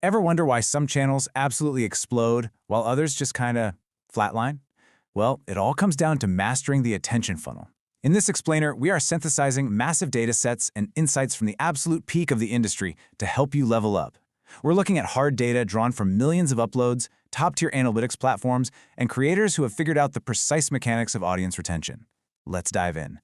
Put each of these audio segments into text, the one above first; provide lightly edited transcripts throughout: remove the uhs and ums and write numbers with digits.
Ever wonder why some channels absolutely explode while others just kinda flatline? Well, it all comes down to mastering the attention funnel. In this explainer, we are synthesizing massive data sets and insights from the absolute peak of the industry to help you level up. We're looking at hard data drawn from millions of uploads, top-tier analytics platforms, and creators who have figured out the precise mechanics of audience retention. Let's dive in.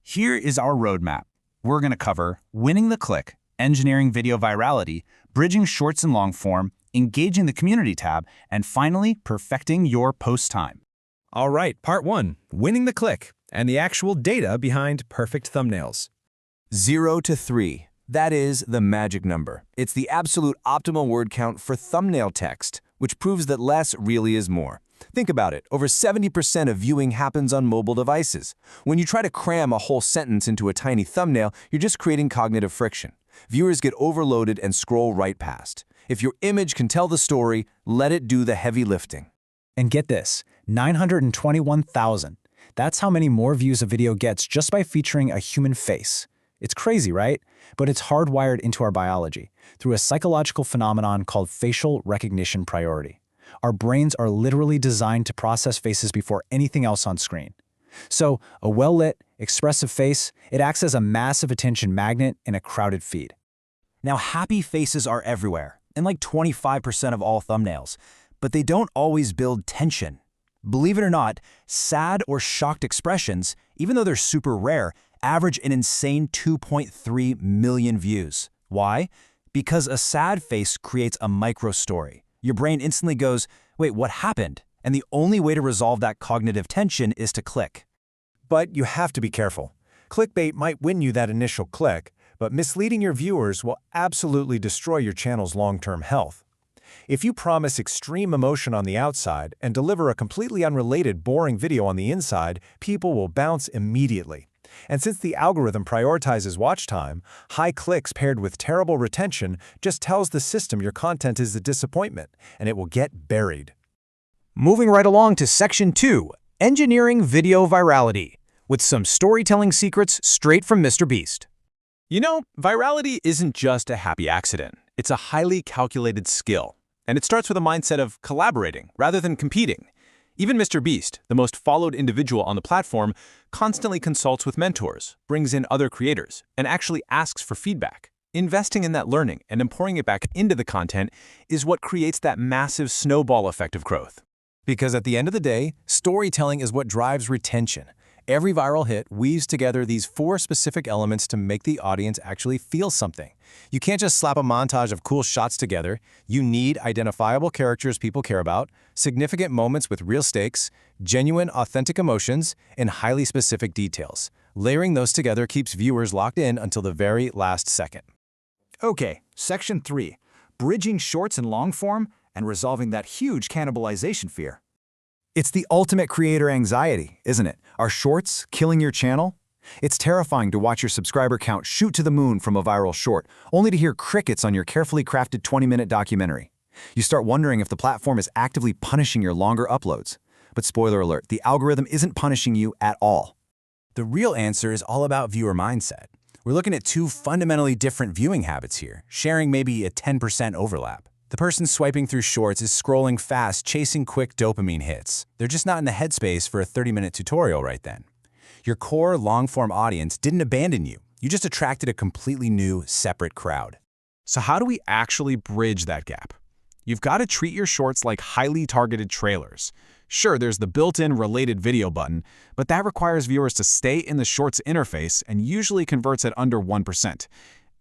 Here is our roadmap. We're going to cover winning the click, engineering video virality, bridging shorts and long form, engaging the community tab, and finally, perfecting your post time. All right, part 1, winning the click, and the actual data behind perfect thumbnails. 0 to 3. That is the magic number. It's the absolute optimal word count for thumbnail text, which proves that less really is more. Think about it. Over 70% of viewing happens on mobile devices. When you try to cram a whole sentence into a tiny thumbnail, you're just creating cognitive friction. Viewers get overloaded and scroll right past. If your image can tell the story, let it do the heavy lifting. And get this, 921,000. That's how many more views a video gets just by featuring a human face. It's crazy, right? But it's hardwired into our biology through a psychological phenomenon called facial recognition priority. Our brains are literally designed to process faces before anything else on screen. So, a well-lit, expressive face, it acts as a massive attention magnet in a crowded feed. Now, happy faces are everywhere, in like 25% of all thumbnails, but they don't always build tension. Believe it or not, sad or shocked expressions, even though they're super rare, average an insane 2.3 million views. Why? Because a sad face creates a micro-story. Your brain instantly goes, wait, what happened? And the only way to resolve that cognitive tension is to click. But you have to be careful. Clickbait might win you that initial click, but misleading your viewers will absolutely destroy your channel's long-term health. If you promise extreme emotion on the outside and deliver a completely unrelated, boring video on the inside, people will bounce immediately. And since the algorithm prioritizes watch time, high clicks paired with terrible retention just tells the system your content is a disappointment, and it will get buried. Moving right along to Section 2, Engineering Video Virality, with some storytelling secrets straight from MrBeast. You know, virality isn't just a happy accident. It's a highly calculated skill. And it starts with a mindset of collaborating rather than competing. Even MrBeast, the most followed individual on the platform, constantly consults with mentors, brings in other creators, and actually asks for feedback. Investing in that learning and then pouring it back into the content is what creates that massive snowball effect of growth. Because at the end of the day, storytelling is what drives retention. Every viral hit weaves together these 4 specific elements to make the audience actually feel something. You can't just slap a montage of cool shots together. You need identifiable characters people care about, significant moments with real stakes, genuine, authentic emotions, and highly specific details. Layering those together keeps viewers locked in until the very last second. Okay, Section 3, bridging shorts and long form and resolving that huge cannibalization fear. It's the ultimate creator anxiety, isn't it? Are shorts killing your channel? It's terrifying to watch your subscriber count shoot to the moon from a viral short, only to hear crickets on your carefully crafted 20-minute documentary. You start wondering if the platform is actively punishing your longer uploads. But spoiler alert, the algorithm isn't punishing you at all. The real answer is all about viewer mindset. We're looking at 2 fundamentally different viewing habits here, sharing maybe a 10% overlap. The person swiping through shorts is scrolling fast, chasing quick dopamine hits. They're just not in the headspace for a 30-minute tutorial right then. Your core long-form audience didn't abandon you. You just attracted a completely new, separate crowd. So how do we actually bridge that gap? You've got to treat your shorts like highly targeted trailers. Sure, there's the built-in related video button, but that requires viewers to stay in the shorts interface and usually converts at under 1%.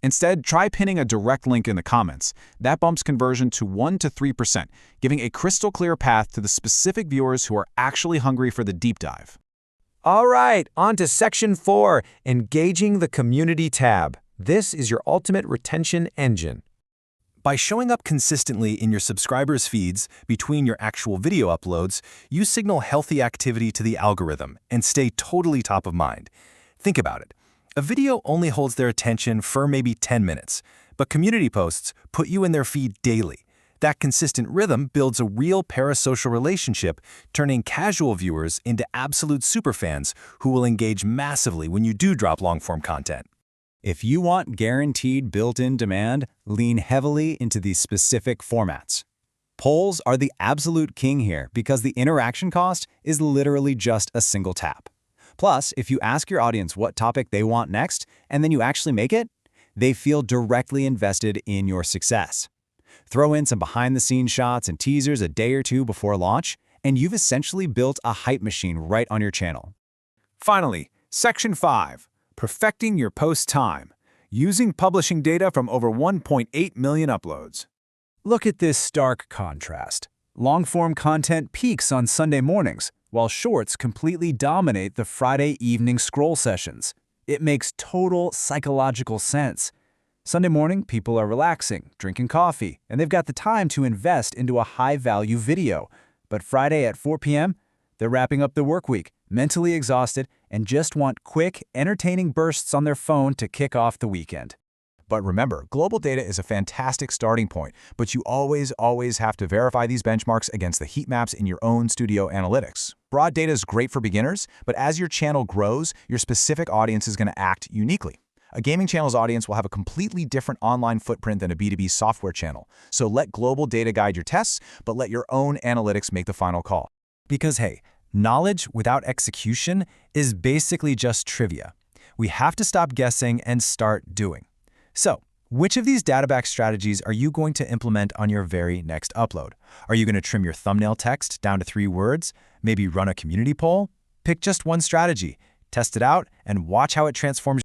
Instead, try pinning a direct link in the comments. That bumps conversion to 1 to 3%, giving a crystal clear path to the specific viewers who are actually hungry for the deep dive. All right, on to Section 4, Engaging the Community tab. This is your ultimate retention engine. By showing up consistently in your subscribers' feeds between your actual video uploads, you signal healthy activity to the algorithm and stay totally top of mind. Think about it. A video only holds their attention for maybe 10 minutes, but community posts put you in their feed daily. That consistent rhythm builds a real parasocial relationship, turning casual viewers into absolute superfans who will engage massively when you do drop long-form content. If you want guaranteed built-in demand, lean heavily into these specific formats. Polls are the absolute king here because the interaction cost is literally just a single tap. Plus, if you ask your audience what topic they want next, and then you actually make it, they feel directly invested in your success. Throw in some behind-the-scenes shots and teasers a day or two before launch, and you've essentially built a hype machine right on your channel. Finally, Section 5. Perfecting your post time. Using publishing data from over 1.8 million uploads. Look at this stark contrast. Long-form content peaks on Sunday mornings, while shorts completely dominate the Friday evening scroll sessions. It makes total psychological sense. Sunday morning, people are relaxing, drinking coffee, and they've got the time to invest into a high-value video. But Friday at 4 p.m., they're wrapping up the work week, mentally exhausted, and just want quick, entertaining bursts on their phone to kick off the weekend. But remember, global data is a fantastic starting point, but you always have to verify these benchmarks against the heat maps in your own studio analytics. Broad data is great for beginners, but as your channel grows, your specific audience is going to act uniquely. A gaming channel's audience will have a completely different online footprint than a B2B software channel. So let global data guide your tests, but let your own analytics make the final call. Because hey, knowledge without execution is basically just trivia. We have to stop guessing and start doing. So, which of these data-backed strategies are you going to implement on your very next upload? Are you going to trim your thumbnail text down to 3 words? Maybe run a community poll? Pick just one strategy, test it out, and watch how it transforms